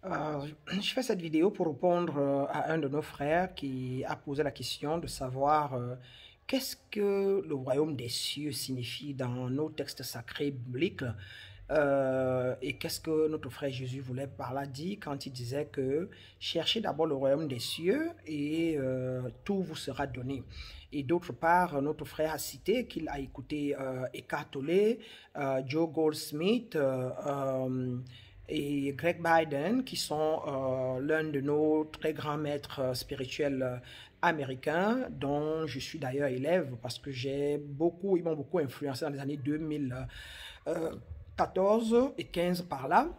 Je fais cette vidéo pour répondre à un de nos frères qui a posé la question de savoir qu'est-ce que le royaume des cieux signifie dans nos textes sacrés bibliques et qu'est-ce que notre frère Jésus voulait par là dire quand il disait que cherchez d'abord le royaume des cieux et tout vous sera donné. Et d'autre part, notre frère a cité qu'il a écouté Eckhart Tolle, Joe Goldsmith, et Greg Biden, qui sont l'un de nos très grands maîtres spirituels américains, dont je suis d'ailleurs élève parce que ils m'ont beaucoup influencé dans les années 2014 et 15 par là,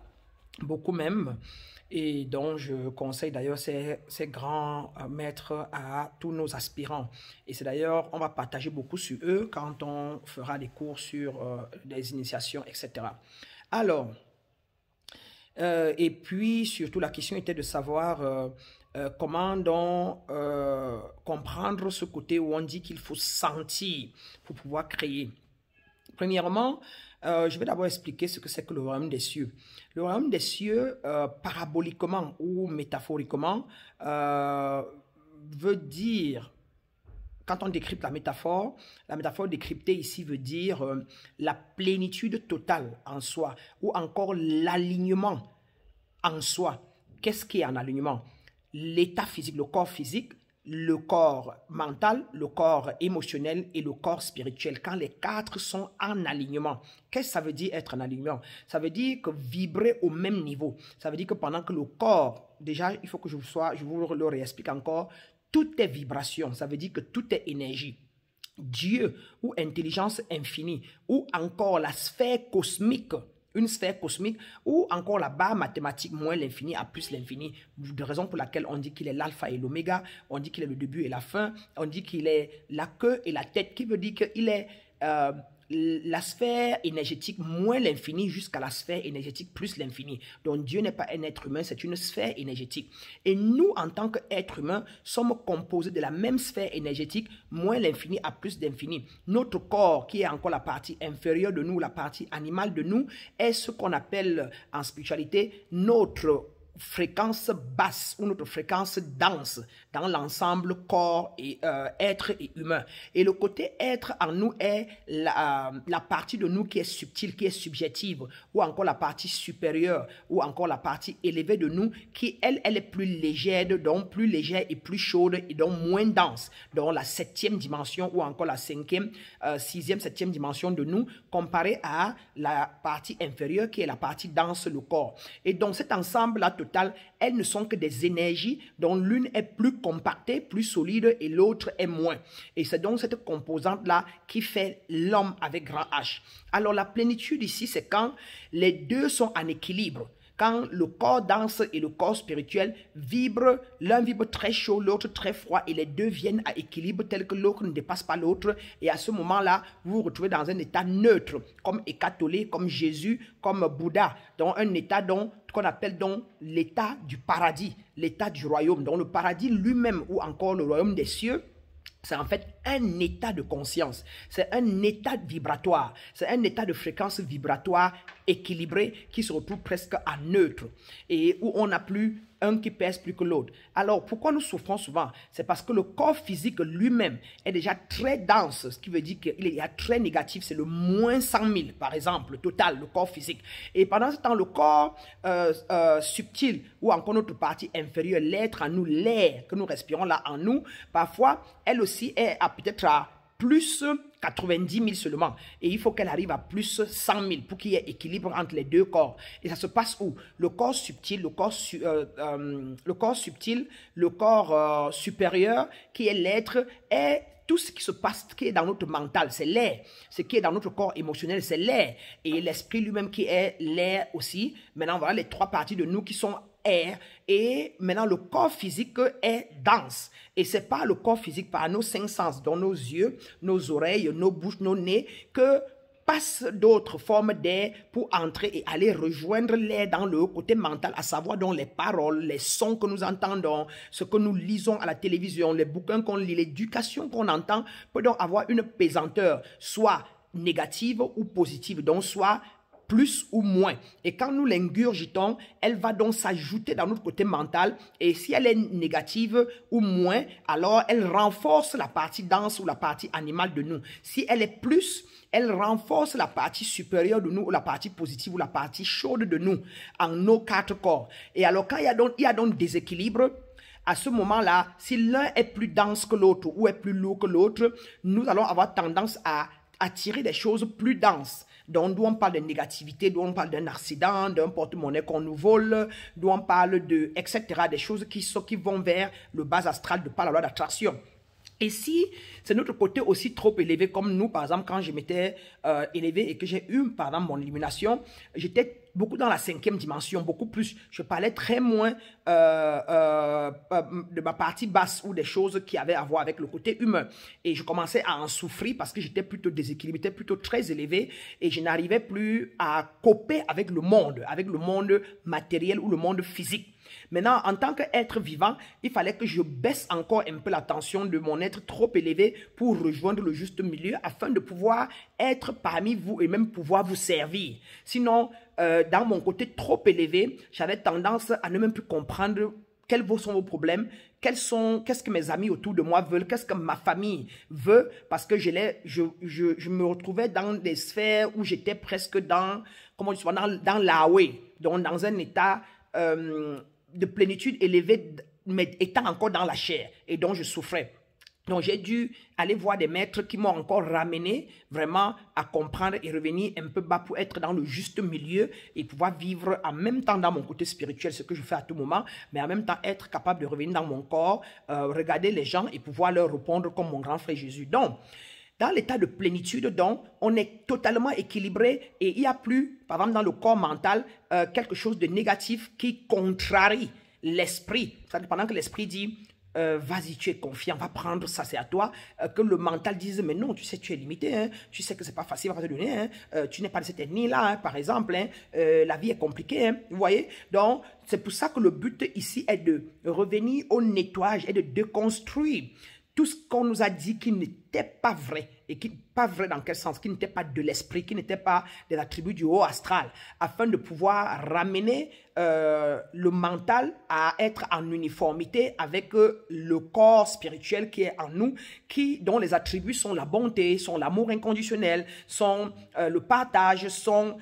beaucoup même. Et donc, je conseille d'ailleurs ces grands maîtres à tous nos aspirants. Et c'est d'ailleurs, on va partager beaucoup sur eux quand on fera des cours sur des initiations, etc. Alors, et puis, surtout, la question était de savoir comment donc comprendre ce côté où on dit qu'il faut sentir pour pouvoir créer. Premièrement, je vais d'abord expliquer ce que c'est que le royaume des cieux. Le royaume des cieux, paraboliquement ou métaphoriquement, veut dire, quand on décrypte la métaphore décryptée ici veut dire la plénitude totale en soi, ou encore l'alignement en soi. Qu'est-ce qui est en alignement? L'état physique, le corps mental, le corps émotionnel et le corps spirituel. Quand les quatre sont en alignement, qu'est-ce que ça veut dire être en alignement? Ça veut dire que vibrer au même niveau. Ça veut dire que pendant que le corps, déjà, il faut que je vous le réexplique encore, tout est vibration, ça veut dire que tout est énergie. Dieu ou intelligence infinie ou encore la sphère cosmique, une sphère cosmique ou encore la barre mathématique moins l'infini à plus l'infini, de raison pour laquelle on dit qu'il est l'alpha et l'oméga, on dit qu'il est le début et la fin, on dit qu'il est la queue et la tête, qui veut dire qu'il est la sphère énergétique moins l'infini jusqu'à la sphère énergétique plus l'infini. Donc Dieu n'est pas un être humain, c'est une sphère énergétique. Et nous, en tant qu'êtres humains, sommes composés de la même sphère énergétique, moins l'infini à plus d'infini. Notre corps, qui est encore la partie inférieure de nous, la partie animale de nous, est ce qu'on appelle en spiritualité notre fréquence basse ou notre fréquence dense dans l'ensemble corps et être et humain. Et le côté être en nous est la partie de nous qui est subtile, qui est subjective, ou encore la partie supérieure, ou encore la partie élevée de nous qui, elle est plus légère, donc plus légère et plus chaude et donc moins dense. Donc la septième dimension ou encore la cinquième, sixième, septième dimension de nous comparée à la partie inférieure qui est la partie dense, le corps. Et donc cet ensemble-là total, elles ne sont que des énergies dont l'une est plus compactée, plus solide et l'autre est moins. Et c'est donc cette composante-là qui fait l'homme avec grand H. Alors la plénitude ici, c'est quand les deux sont en équilibre. Quand le corps dense et le corps spirituel vibrent, l'un vibre très chaud, l'autre très froid, et les deux viennent à équilibre tel que l'autre ne dépasse pas l'autre. Et à ce moment-là, vous vous retrouvez dans un état neutre, comme Eckhart Tolle, comme Jésus, comme Bouddha, dans un état qu'on appelle donc l'état du paradis, l'état du royaume. Donc le paradis lui-même, ou encore le royaume des cieux, c'est en fait un état de conscience, c'est un état vibratoire, c'est un état de fréquence vibratoire équilibré qui se retrouve presque à neutre et où on n'a plus un qui pèse plus que l'autre. Alors, pourquoi nous souffrons souvent? C'est parce que le corps physique lui-même est déjà très dense, ce qui veut dire qu'il est très négatif, c'est le moins 100 000, par exemple, le total, le corps physique. Et pendant ce temps, le corps subtil, ou encore notre partie inférieure, l'être en nous, l'air que nous respirons là en nous, parfois, elle aussi est peut-être à plus 90 000 seulement. Et il faut qu'elle arrive à plus 100 000 pour qu'il y ait équilibre entre les deux corps. Et ça se passe où? Le corps subtil, le corps supérieur, qui est l'être, est tout ce qui se passe, qui est dans notre mental, c'est l'air. Ce qui est dans notre corps émotionnel, c'est l'air. Et l'esprit lui-même qui est l'air aussi. Maintenant, voilà les trois parties de nous qui sont air. Et maintenant, le corps physique est dense. Et c'est par le corps physique, par nos cinq sens, dont nos yeux, nos oreilles, nos bouches, nos nez, que passent d'autres formes d'air pour entrer et aller rejoindre l'air dans le côté mental, à savoir donc les paroles, les sons que nous entendons, ce que nous lisons à la télévision, les bouquins qu'on lit, l'éducation qu'on entend peut donc avoir une pesanteur, soit négative ou positive, donc soit plus ou moins. Et quand nous l'ingurgitons, elle va donc s'ajouter dans notre côté mental. Et si elle est négative ou moins, alors elle renforce la partie dense ou la partie animale de nous. Si elle est plus, elle renforce la partie supérieure de nous ou la partie positive ou la partie chaude de nous en nos 4 corps. Et alors quand il y a donc déséquilibre, à ce moment-là, si l'un est plus dense que l'autre ou est plus lourd que l'autre, nous allons avoir tendance à attirer des choses plus denses. Donc, d'où on parle de négativité, d'où on parle d'un accident, d'un porte-monnaie qu'on nous vole, d'où on parle de, etc., des choses qui vont vers le bas astral de par la loi d'attraction. Et si c'est notre côté aussi trop élevé, comme nous, par exemple, quand je m'étais élevé et que j'ai eu, par exemple, mon illumination, j'étais beaucoup dans la 5e dimension, beaucoup plus. Je parlais très moins de ma partie basse ou des choses qui avaient à voir avec le côté humain. Et je commençais à en souffrir parce que j'étais plutôt déséquilibré, j'étais plutôt très élevé et je n'arrivais plus à coper avec le monde matériel ou le monde physique. Maintenant, en tant qu'être vivant, il fallait que je baisse encore un peu la tension de mon être trop élevé pour rejoindre le juste milieu afin de pouvoir être parmi vous et même pouvoir vous servir. Sinon, dans mon côté trop élevé, j'avais tendance à ne même plus comprendre quels sont vos problèmes, qu'est-ce que mes amis autour de moi veulent, qu'est-ce que ma famille veut, parce que je me retrouvais dans des sphères où j'étais presque dans l'Awe, donc dans un état de plénitude élevée, mais étant encore dans la chair, et donc je souffrais. Donc j'ai dû aller voir des maîtres qui m'ont encore ramené vraiment à comprendre et revenir un peu bas pour être dans le juste milieu et pouvoir vivre en même temps dans mon côté spirituel, ce que je fais à tout moment, mais en même temps être capable de revenir dans mon corps, regarder les gens et pouvoir leur répondre comme mon grand frère Jésus. Donc, dans l'état de plénitude, donc, on est totalement équilibré et il n'y a plus, par exemple, dans le corps mental, quelque chose de négatif qui contrarie l'esprit. Pendant que l'esprit dit, vas-y, tu es confiant, va prendre ça, c'est à toi, que le mental dise, mais non, tu sais, tu es limité, hein, tu sais que c'est pas facile à te donner, hein, tu n'es pas de cette ethnie-là, hein, par exemple, hein, la vie est compliquée, hein, vous voyez. Donc, c'est pour ça que le but ici est de revenir au nettoyage et de déconstruire tout ce qu'on nous a dit qui n'était pas vrai. Et qui pas vrai dans quel sens? Qui n'était pas de l'esprit, qui n'était pas des attributs du haut astral. Afin de pouvoir ramener le mental à être en uniformité avec le corps spirituel qui est en nous, dont les attributs sont la bonté, sont l'amour inconditionnel, sont le partage, sont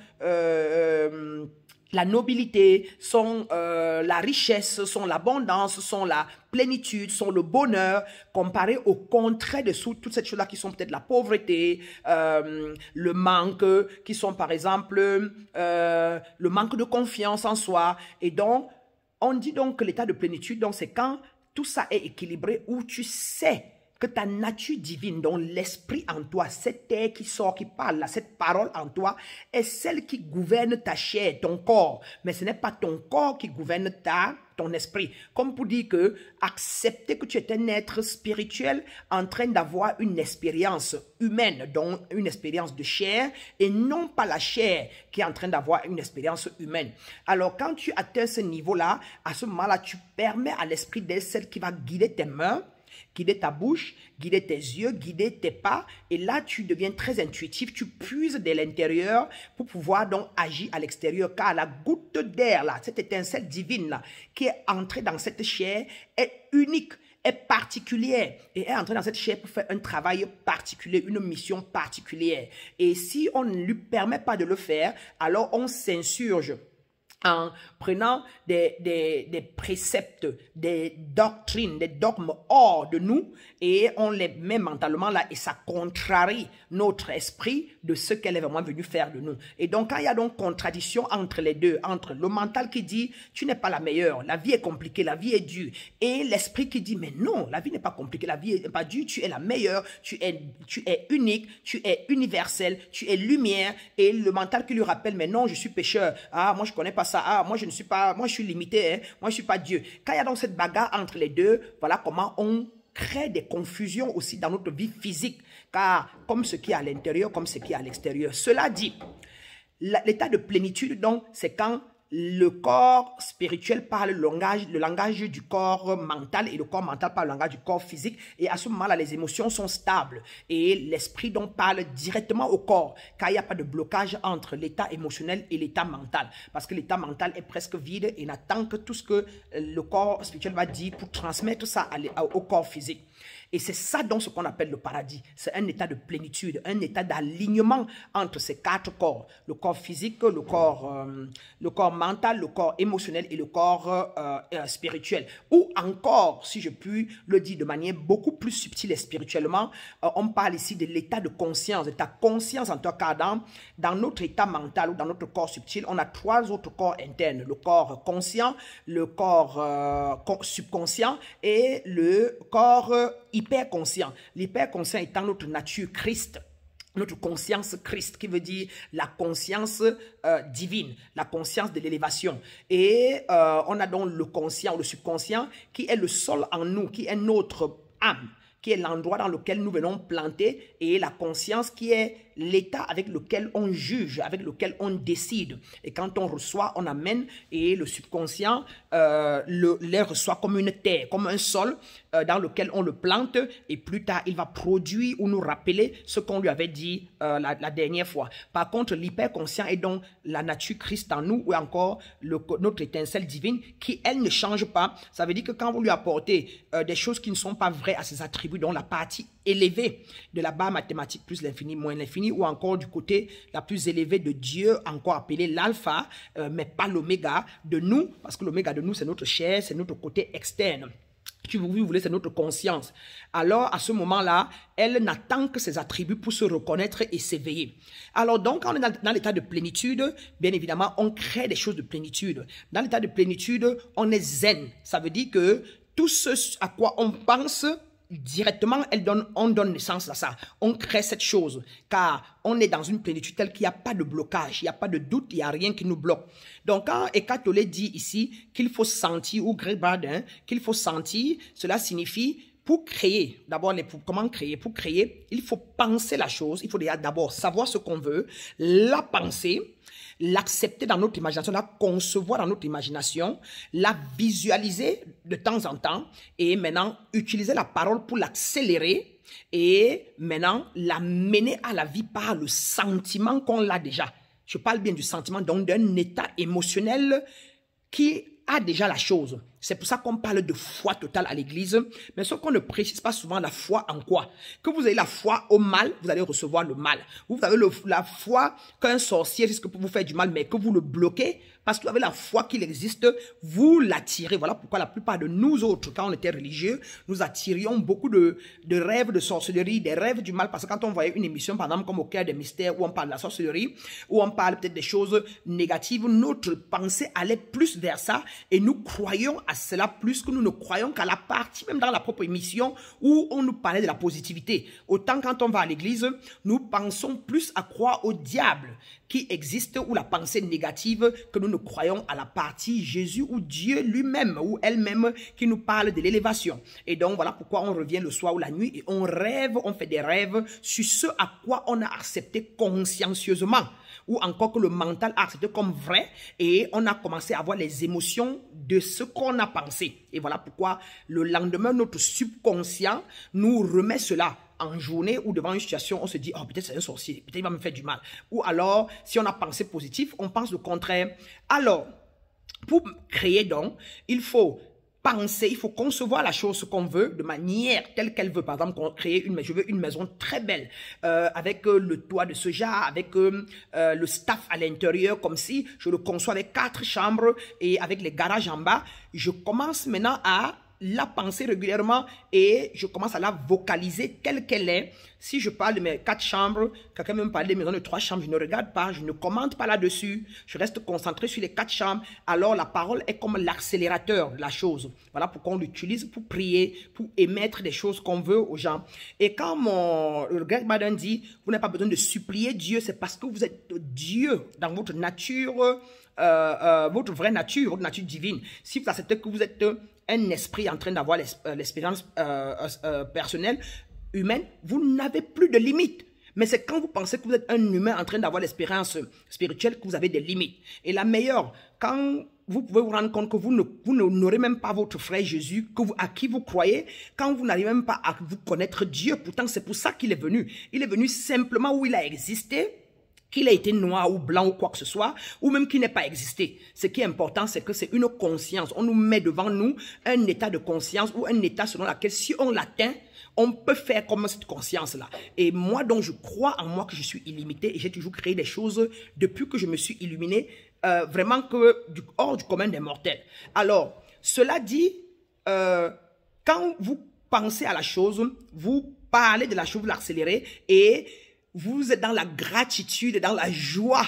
la nobilité, sont la richesse, sont l'abondance, sont la plénitude, sont le bonheur, comparé au contraire de toutes ces choses-là qui sont peut-être la pauvreté, le manque, qui sont par exemple le manque de confiance en soi. Et donc, on dit donc que l'état de plénitude, c'est quand tout ça est équilibré, où tu sais que ta nature divine, dont l'esprit en toi, cette air qui sort, qui parle, cette parole en toi, est celle qui gouverne ta chair, ton corps. Mais ce n'est pas ton corps qui gouverne ton esprit. Comme pour dire que accepter que tu es un être spirituel en train d'avoir une expérience humaine, donc une expérience de chair, et non pas la chair qui est en train d'avoir une expérience humaine. Alors quand tu atteins ce niveau-là, à ce moment-là, tu permets à l'esprit d'être celle qui va guider tes mains, guider ta bouche, guider tes yeux, guider tes pas. Et là, tu deviens très intuitif. Tu puises de l'intérieur pour pouvoir donc agir à l'extérieur. Car la goutte d'air, là, cette étincelle divine, là, qui est entrée dans cette chair, est unique, est particulière. Et est entrée dans cette chair pour faire un travail particulier, une mission particulière. Et si on ne lui permet pas de le faire, alors on s'insurge en prenant des préceptes, des doctrines, des dogmes hors de nous et on les met mentalement là et ça contrarie notre esprit de ce qu'elle est vraiment venue faire de nous. Et donc quand il y a donc contradiction entre les deux, entre le mental qui dit tu n'es pas la meilleure, la vie est compliquée, la vie est dure, et l'esprit qui dit mais non, la vie n'est pas compliquée, la vie n'est pas dure, tu es la meilleure, tu es unique, tu es universel, tu es lumière, et le mental qui lui rappelle mais non, je suis pécheur, ah moi je connais pas ça, ah moi je ne suis pas, moi je suis limité, hein, moi je suis pas Dieu. Quand il y a donc cette bagarre entre les deux, voilà comment on crée des confusions aussi dans notre vie physique, car comme ce qui est à l'intérieur, comme ce qui est à l'extérieur. Cela dit, l'état de plénitude, donc, c'est quand le corps spirituel parle le langage du corps mental et le corps mental parle le langage du corps physique. Et à ce moment-là, les émotions sont stables et l'esprit donc parle directement au corps, car il n'y a pas de blocage entre l'état émotionnel et l'état mental. Parce que l'état mental est presque vide et n'attend que tout ce que le corps spirituel va dire pour transmettre ça au corps physique. Et c'est ça donc ce qu'on appelle le paradis. C'est un état de plénitude, un état d'alignement entre ces quatre corps. Le corps physique, le corps mental, le corps émotionnel et le corps spirituel. Ou encore, si je puis le dire de manière beaucoup plus subtile et spirituellement, on parle ici de l'état de conscience. De ta conscience en tout cas dans notre état mental ou dans notre corps subtil, on a trois autres corps internes. Le corps conscient, le corps subconscient et le corps hyperconscient. L'hyperconscient étant notre nature Christ, notre conscience Christ, qui veut dire la conscience divine, la conscience de l'élévation. Et on a donc le conscient ou le subconscient qui est le sol en nous, qui est notre âme, qui est l'endroit dans lequel nous venons planter, et la conscience qui est l'état avec lequel on juge, avec lequel on décide. Et quand on reçoit, on amène, et le subconscient les reçoit comme une terre, comme un sol dans lequel on le plante, et plus tard, il va produire ou nous rappeler ce qu'on lui avait dit la dernière fois. Par contre, l'hyperconscient est donc la nature Christ en nous, ou encore notre étincelle divine, qui, elle, ne change pas. Ça veut dire que quand vous lui apportez des choses qui ne sont pas vraies à ses attributs, dont la partie élevée de la barre mathématique plus l'infini moins l'infini, ou encore du côté la plus élevée de Dieu, encore appelé l'alpha, mais pas l'oméga de nous, parce que l'oméga de nous, c'est notre chair, c'est notre côté externe. Si vous voulez, c'est notre conscience. Alors, à ce moment-là, elle n'attend que ses attributs pour se reconnaître et s'éveiller. Alors donc, quand on est dans l'état de plénitude, bien évidemment, on crée des choses de plénitude. Dans l'état de plénitude, on est zen. Ça veut dire que tout ce à quoi on pense, directement, on donne naissance à ça. On crée cette chose, car on est dans une plénitude telle qu'il n'y a pas de blocage, il n'y a pas de doute, il n'y a rien qui nous bloque. Donc, quand Eckhart Tolle dit ici qu'il faut sentir, ou Greg Braden, qu'il faut sentir, cela signifie pour créer, d'abord, comment créer? Pour créer, il faut penser la chose, il faut d'abord savoir ce qu'on veut, la penser, l'accepter dans notre imagination, la concevoir dans notre imagination, la visualiser de temps en temps et maintenant utiliser la parole pour l'accélérer et maintenant la mener à la vie par le sentiment qu'on l'a déjà. Je parle bien du sentiment, donc d'un état émotionnel qui a déjà la chose. C'est pour ça qu'on parle de foi totale à l'église, mais ce qu'on ne précise pas souvent, la foi en quoi? Que vous ayez la foi au mal, vous allez recevoir le mal. Vous avez la foi qu'un sorcier risque pour vous faire du mal, mais que vous le bloquez, parce que vous avez la foi qu'il existe, vous l'attirez. Voilà pourquoi la plupart de nous autres, quand on était religieux, nous attirions beaucoup de rêves de sorcellerie, des rêves du mal, parce que quand on voyait une émission, par exemple, comme Au cœur des mystères, où on parle de la sorcellerie, où on parle peut-être des choses négatives, notre pensée allait plus vers ça, et nous croyons à cela plus que nous ne croyons qu'à la partie, même dans la propre émission, où on nous parlait de la positivité. Autant quand on va à l'église, nous pensons plus à croire au diable qui existe, ou la pensée négative, que nous ne croyons à la partie Jésus ou Dieu lui-même ou elle-même qui nous parle de l'élévation. Et donc voilà pourquoi on revient le soir ou la nuit et on rêve, on fait des rêves sur ce à quoi on a accepté consciencieusement, ou encore que le mental a accepté comme vrai, et on a commencé à avoir les émotions de ce qu'on a pensé. Et voilà pourquoi le lendemain, notre subconscient nous remet cela en journée, ou devant une situation, on se dit, oh, peut-être c'est un sorcier, peut-être il va me faire du mal. Ou alors, si on a pensé positif, on pense le contraire. Alors, pour créer donc, il faut penser, il faut concevoir la chose qu'on veut de manière telle qu'elle veut. Par exemple, je veux une maison très belle, avec le toit de ce genre, avec le staff à l'intérieur, comme si je le conçois avec 4 chambres et avec les garages en bas. Je commence maintenant à la penser régulièrement et je commence à la vocaliser telle qu'elle est. Si je parle de mes 4 chambres, quelqu'un me parle des maisons de 3 chambres, je ne regarde pas, je ne commente pas là-dessus, je reste concentré sur les 4 chambres. Alors la parole est comme l'accélérateur de la chose. Voilà pourquoi on l'utilise pour prier, pour émettre des choses qu'on veut aux gens. Et quand Greg Braden dit, vous n'avez pas besoin de supplier Dieu, c'est parce que vous êtes Dieu dans votre nature, votre vraie nature, votre nature divine. Si vous acceptez que vous êtes un esprit en train d'avoir l'expérience personnelle, humaine, vous n'avez plus de limites. Mais c'est quand vous pensez que vous êtes un humain en train d'avoir l'expérience spirituelle que vous avez des limites. Et la meilleure, quand vous pouvez vous rendre compte que vous n'aurez même pas votre frère Jésus à qui vous croyez, quand vous n'arrivez même pas à vous connaître Dieu. Pourtant, c'est pour ça qu'il est venu. Il est venu simplement où il a existé, qu'il ait été noir ou blanc ou quoi que ce soit, ou même qu'il n'ait pas existé. Ce qui est important, c'est que c'est une conscience. On nous met devant nous un état de conscience ou un état selon lequel, si on l'atteint, on peut faire comme cette conscience-là. Et moi, donc, je crois en moi que je suis illimité et j'ai toujours créé des choses depuis que je me suis illuminé, vraiment hors du commun des mortels. Alors, cela dit, quand vous pensez à la chose, vous parlez de la chose, vous l'accélérez et vous êtes dans la gratitude, dans la joie,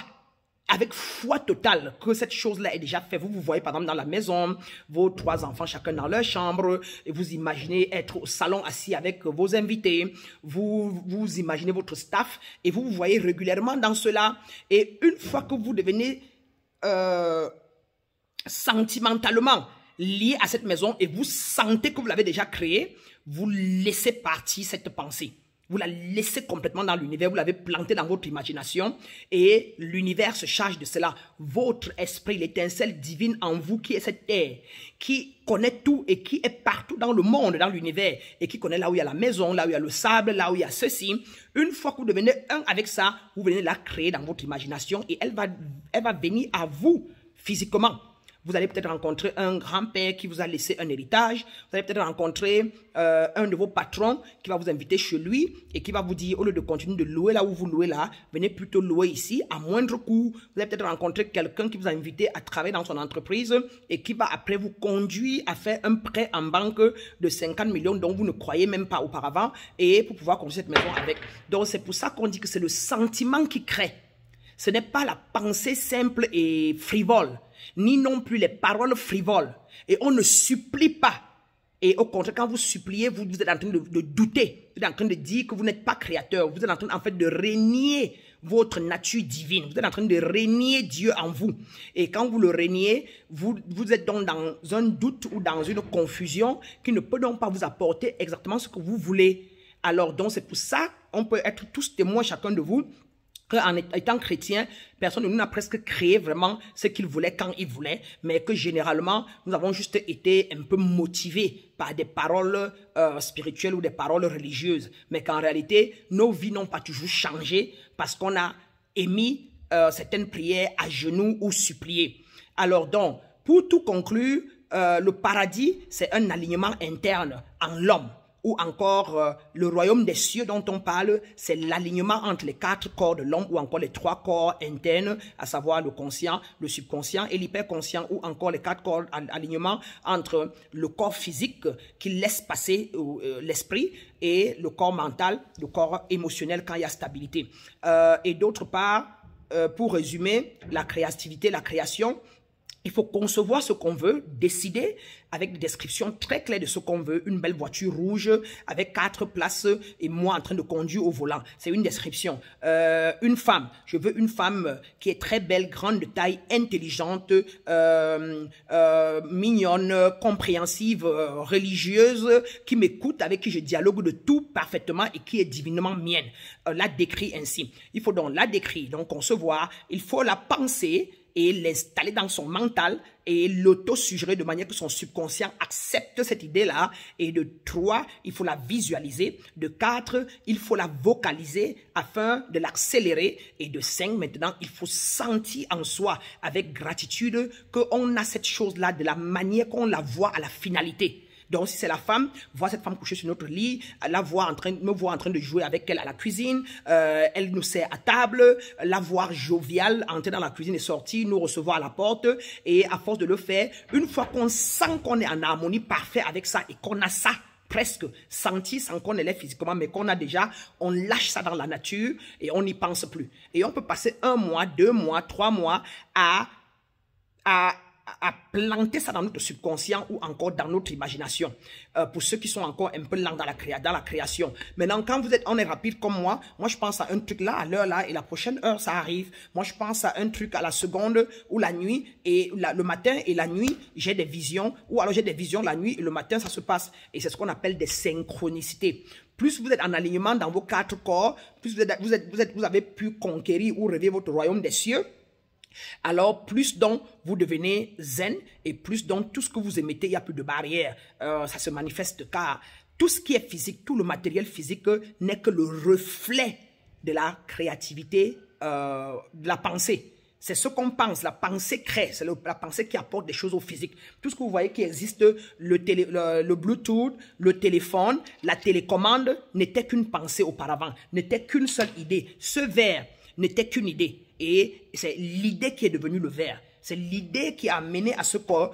avec foi totale que cette chose-là est déjà faite. Vous vous voyez par exemple dans la maison, vos 3 enfants chacun dans leur chambre, et vous imaginez être au salon assis avec vos invités, vous imaginez votre staff, et vous vous voyez régulièrement dans cela. Et une fois que vous devenez sentimentalement lié à cette maison et vous sentez que vous l'avez déjà créée, vous laissez partir cette pensée. Vous la laissez complètement dans l'univers, vous l'avez plantée dans votre imagination et l'univers se charge de cela. Votre esprit, l'étincelle divine en vous qui est cette terre, qui connaît tout et qui est partout dans le monde, dans l'univers et qui connaît là où il y a la maison, là où il y a le sable, là où il y a ceci. Une fois que vous devenez un avec ça, vous venez la créer dans votre imagination et elle va venir à vous physiquement. Vous allez peut-être rencontrer un grand-père qui vous a laissé un héritage. Vous allez peut-être rencontrer un de vos patrons qui va vous inviter chez lui et qui va vous dire, au lieu de continuer de louer là où vous louez là, venez plutôt louer ici à moindre coût. Vous allez peut-être rencontrer quelqu'un qui vous a invité à travailler dans son entreprise et qui va après vous conduire à faire un prêt en banque de 50 millions dont vous ne croyez même pas auparavant et pour pouvoir construire cette maison avec. Donc c'est pour ça qu'on dit que c'est le sentiment qui crée. Ce n'est pas la pensée simple et frivole, ni non plus les paroles frivoles. Et on ne supplie pas. Et au contraire, quand vous suppliez, vous êtes en train de douter. Vous êtes en train de dire que vous n'êtes pas créateur. Vous êtes en train, en fait, de renier votre nature divine. Vous êtes en train de renier Dieu en vous. Et quand vous le reniez, vous êtes donc dans un doute ou dans une confusion qui ne peut donc pas vous apporter exactement ce que vous voulez. Alors, donc, c'est pour ça qu'on peut être tous témoins, chacun de vous, qu'en étant chrétien, personne ne nous a presque créé vraiment ce qu'il voulait quand il voulait, mais que généralement, nous avons juste été un peu motivés par des paroles spirituelles ou des paroles religieuses, mais qu'en réalité, nos vies n'ont pas toujours changé parce qu'on a émis certaines prières à genoux ou supplié. Alors donc, pour tout conclure, le paradis, c'est un alignement interne en l'homme. Ou encore le royaume des cieux dont on parle, c'est l'alignement entre les 4 corps de l'homme ou encore les 3 corps internes, à savoir le conscient, le subconscient et l'hyperconscient, ou encore les 4 corps d'alignement entre le corps physique qui laisse passer l'esprit et le corps mental, le corps émotionnel quand il y a stabilité. Et d'autre part, pour résumer, la créativité, la création, il faut concevoir ce qu'on veut, décider avec des descriptions très claires de ce qu'on veut. Une belle voiture rouge avec 4 places et moi en train de conduire au volant. C'est une description. Une femme. Je veux une femme qui est très belle, grande de taille, intelligente, mignonne, compréhensive, religieuse, qui m'écoute, avec qui je dialogue de tout parfaitement et qui est divinement mienne. La décrit ainsi. Il faut donc la décrire, donc concevoir. Il faut la penser et l'installer dans son mental et l'auto-suggérer de manière que son subconscient accepte cette idée-là. Et de 3, il faut la visualiser. De 4, il faut la vocaliser afin de l'accélérer. Et de 5, maintenant, il faut sentir en soi avec gratitude qu'on a cette chose-là de la manière qu'on la voit à la finalité. Donc, si c'est la femme, voir cette femme couchée sur notre lit, me voir en train de jouer avec elle à la cuisine, elle nous sert à table, la voir joviale, entrer dans la cuisine et sortir, nous recevoir à la porte. Et à force de le faire, une fois qu'on sent qu'on est en harmonie parfaite avec ça et qu'on a ça presque senti sans qu'on l'ait physiquement, mais qu'on a déjà, on lâche ça dans la nature et on n'y pense plus. Et on peut passer 1 mois, 2 mois, 3 mois à à planter ça dans notre subconscient ou encore dans notre imagination. Pour ceux qui sont encore un peu lents dans la création. Maintenant, quand on est rapide comme moi je pense à un truc là, à l'heure là, et la prochaine heure, ça arrive. Moi, je pense à un truc à la seconde ou la nuit, et le matin et la nuit, j'ai des visions, ou alors j'ai des visions la nuit et le matin, ça se passe. Et c'est ce qu'on appelle des synchronicités. Plus vous êtes en alignement dans vos 4 corps, plus vous avez pu conquérir ou rêver votre royaume des cieux, alors plus donc vous devenez zen, et plus donc tout ce que vous émettez, il n'y a plus de barrière. Ça se manifeste car tout ce qui est physique, tout le matériel physique n'est que le reflet de la créativité, de la pensée. C'est ce qu'on pense, la pensée crée, c'est la pensée qui apporte des choses au physique. Tout ce que vous voyez qui existe, le Bluetooth, le téléphone, la télécommande, n'était qu'une pensée auparavant, n'était qu'une seule idée. Ce verre n'était qu'une idée. Et c'est l'idée qui est devenue le verre. C'est l'idée qui a amené à ce qu'on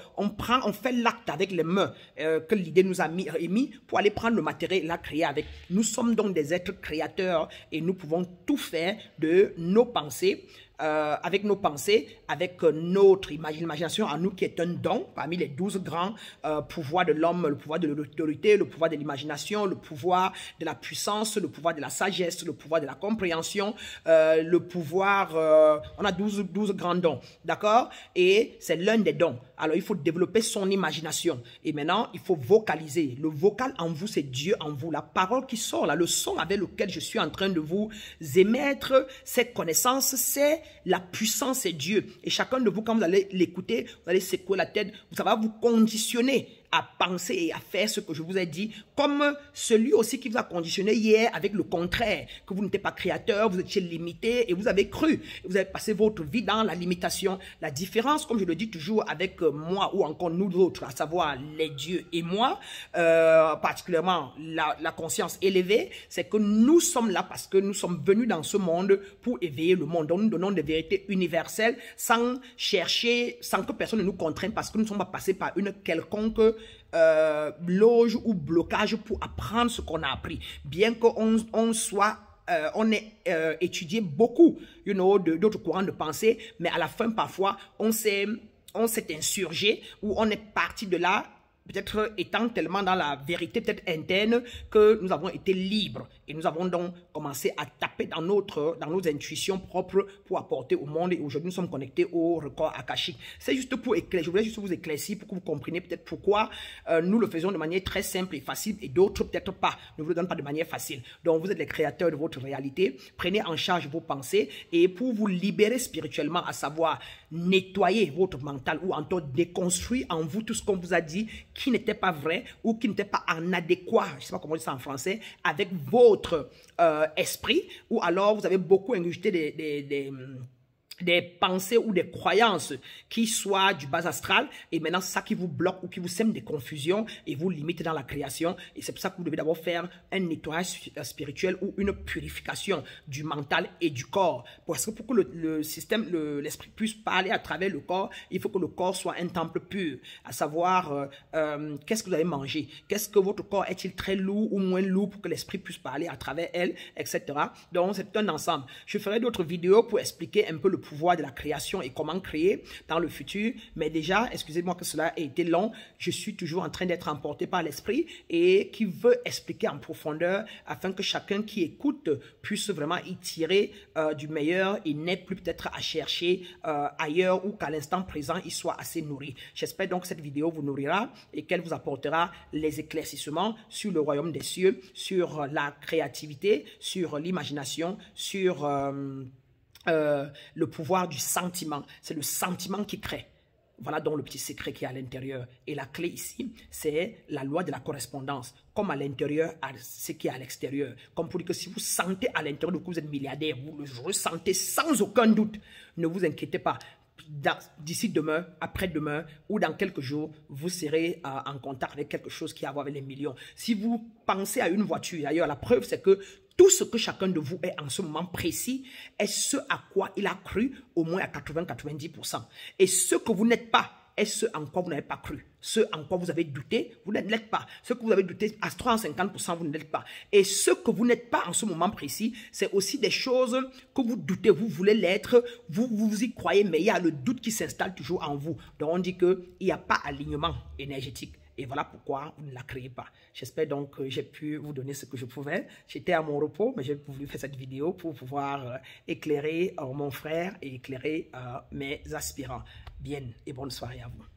fait l'acte avec les mains que l'idée nous a émis pour aller prendre le matériel et la créer avec. Nous sommes donc des êtres créateurs et nous pouvons tout faire de nos pensées. Avec nos pensées, avec notre imagination à nous qui est un don parmi les 12 grands pouvoirs de l'homme, le pouvoir de l'autorité, le pouvoir de l'imagination, le pouvoir de la puissance, le pouvoir de la sagesse, le pouvoir de la compréhension, le pouvoir, on a 12 grands dons, d'accord? Et c'est l'un des dons. Alors il faut développer son imagination et maintenant il faut vocaliser. Le vocal en vous, c'est Dieu en vous, la parole qui sort là, le son avec lequel je suis en train de vous émettre cette connaissance, c'est la puissance, c'est Dieu. Et chacun de vous, quand vous allez l'écouter, vous allez secouer la tête, ça va vous conditionner à penser et à faire ce que je vous ai dit, comme celui aussi qui vous a conditionné hier avec le contraire, que vous n'étiez pas créateur, vous étiez limité et vous avez cru, vous avez passé votre vie dans la limitation. La différence, comme je le dis toujours avec moi ou encore nous autres, à savoir les dieux et moi, particulièrement la conscience élevée, c'est que nous sommes là parce que nous sommes venus dans ce monde pour éveiller le monde. Donc nous donnons des vérités universelles sans chercher, sans que personne ne nous contraigne, parce que nous ne sommes pas passés par une quelconque loge ou blocage pour apprendre ce qu'on a appris. Bien qu'on soit on ait étudié beaucoup d'autres courants de pensée, mais à la fin parfois on s'est insurgé ou on est parti de là peut-être étant tellement dans la vérité peut-être interne que nous avons été libres et nous avons donc commencé à taper dans nos intuitions propres pour apporter au monde, et aujourd'hui nous sommes connectés au record akashique. C'est juste pour éclairer, je voulais juste vous éclaircir pour que vous compreniez peut-être pourquoi nous le faisons de manière très simple et facile et d'autres peut-être pas, ne vous le donnent pas de manière facile. Donc vous êtes les créateurs de votre réalité, prenez en charge vos pensées et pour vous libérer spirituellement, à savoir nettoyer votre mental ou encore déconstruire en vous tout ce qu'on vous a dit qui n'était pas vrai ou qui n'était pas en adéquat, je ne sais pas comment dire ça en français, avec votre esprit, ou alors vous avez beaucoup ingurgité des pensées ou des croyances qui soient du bas astral, et maintenant c'est ça qui vous bloque ou qui vous sème des confusions et vous limite dans la création. Et c'est pour ça que vous devez d'abord faire un nettoyage spirituel ou une purification du mental et du corps, parce que pour que le système, l'esprit puisse parler à travers le corps, il faut que le corps soit un temple pur, à savoir qu'est-ce que vous avez mangé, qu'est-ce que votre corps est-il très lourd ou moins lourd pour que l'esprit puisse parler à travers elle, etc. Donc c'est un ensemble. Je ferai d'autres vidéos pour expliquer un peu le pouvoir de la création et comment créer dans le futur, mais déjà, excusez-moi que cela ait été long, je suis toujours en train d'être emporté par l'esprit et qui veut expliquer en profondeur afin que chacun qui écoute puisse vraiment y tirer du meilleur et n'ait plus peut-être à chercher ailleurs, ou qu'à l'instant présent il soit assez nourri. J'espère donc que cette vidéo vous nourrira et qu'elle vous apportera les éclaircissements sur le royaume des cieux, sur la créativité, sur l'imagination, sur le pouvoir du sentiment. C'est le sentiment qui crée. Voilà donc le petit secret qui est à l'intérieur. Et la clé ici, c'est la loi de la correspondance. Comme à l'intérieur, ce qui est à l'extérieur. Comme pour dire que si vous sentez à l'intérieur de que vous êtes milliardaire, vous le ressentez sans aucun doute. Ne vous inquiétez pas. D'ici demain, après-demain ou dans quelques jours, vous serez en contact avec quelque chose qui a à voir avec les millions. Si vous pensez à une voiture, d'ailleurs, la preuve, c'est que tout ce que chacun de vous est en ce moment précis est ce à quoi il a cru au moins à 80-90%. Et ce que vous n'êtes pas est ce en quoi vous n'avez pas cru. Ce en quoi vous avez douté, vous ne l'êtes pas. Ce que vous avez douté à 350%, vous ne l'êtes pas. Et ce que vous n'êtes pas en ce moment précis, c'est aussi des choses que vous doutez, vous voulez l'être, vous y croyez, mais il y a le doute qui s'installe toujours en vous. Donc on dit qu'il n'y a pas alignement énergétique. Et voilà pourquoi vous ne la créez pas. J'espère donc que j'ai pu vous donner ce que je pouvais. J'étais à mon repos, mais j'ai voulu faire cette vidéo pour pouvoir éclairer mon frère et éclairer mes aspirants. Bien et bonne soirée à vous.